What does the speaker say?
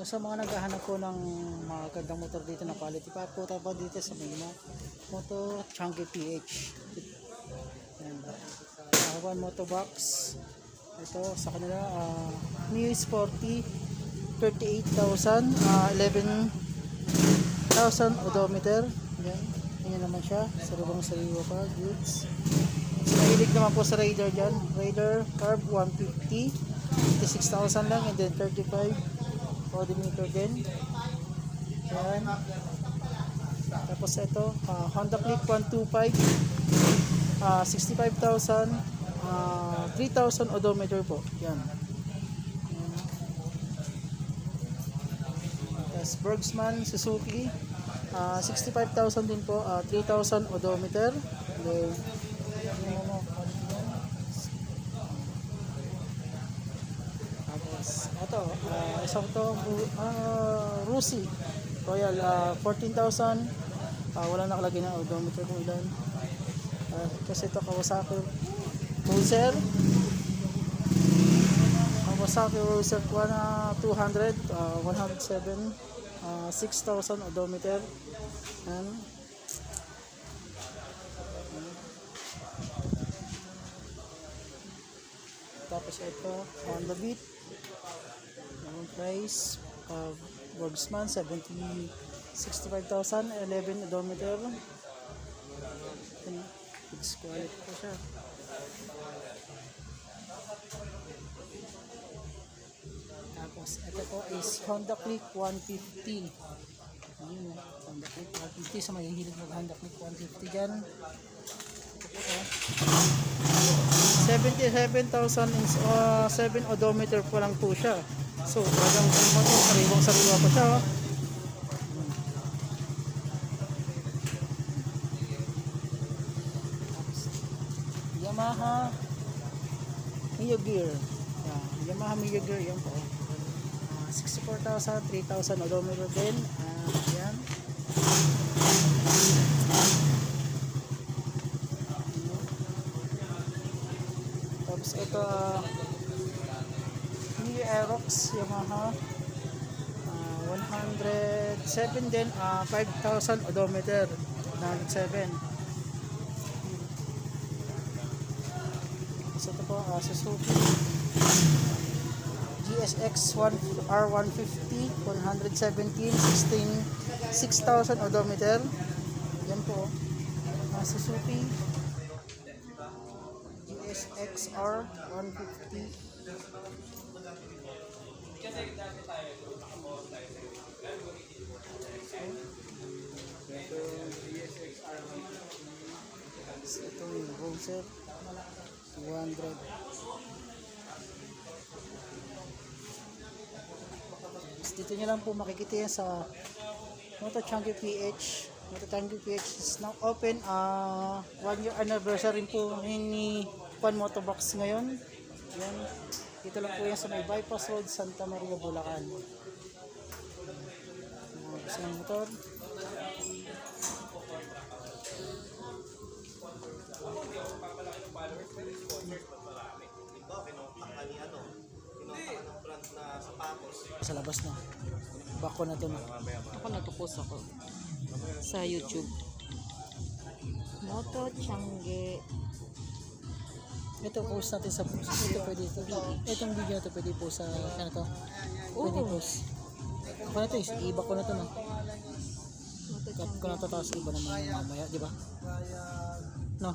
Sa mga naghahanap po ng mga gandang motor dito na quality pa po tayo dito sa may Moto Chunky PH. Ayan. One Moto Box. Ito sa kanila Mio Sporty 38,000 11,000 odometer. Ayan. Ayan naman siya. Sariwa pa. Goods. So, mahilig naman po sa Raider dyan. Raider Carb 150 56,000 lang, and then 35 odometer din. Ayan. Tapos ito Honda Click 125 65,000 3,000 odometer po. Yan. Yes, Bergsman Suzuki 65,000 din po, 3,000 odometer. Then ito, isang to Rusi Royal 14,000, wala nakalagay na odometer kung ilan. Kasi ito Kawasaki Cruiser 200 107 6,000 odometer. Tapos ito Honda Beat, price Bergsman 65,000 11 odometer. It's quality po siya. Tapos ito po is Honda Click 150. Honda Click 150, sa may hilig mag Honda Click 150 dyan. Ito po 77,000 7 odometer po lang po siya. So, talagang sariwang-sariwa pa siya. Yamaha Mio Gear. Yamaha Mio Gear, yan po. 64,000, 3,000 odometer din. Yan. Tapos ito Mio Aerox Yamaha 107 din, 5,000 odometer. 907. So ito po Suzuki GSX R150 117 6,000 odometer. Yan po Suzuki GSX R150. Ito yung Roser 200. Dito nyo lang po makikita yan sa Moto Chunky PH. Moto Chunky PH is now open. 1 year anniversary po ni One Moto Box ngayon. Yan. Dito lang po yan sa may Bypass Road, Santa Maria, Bulacan. Gusto ng motor. Sa labas na. Bako na to na. Ako natupost ako sa YouTube. Moto Chunky. Ito post natin sa post. Ito pwede ito. Itong video na ito pwede post sa ano to? Pwede post. Ako na ito iba ko na to na. Cut ko na to, tapos iba naman mamaya, di ba? No?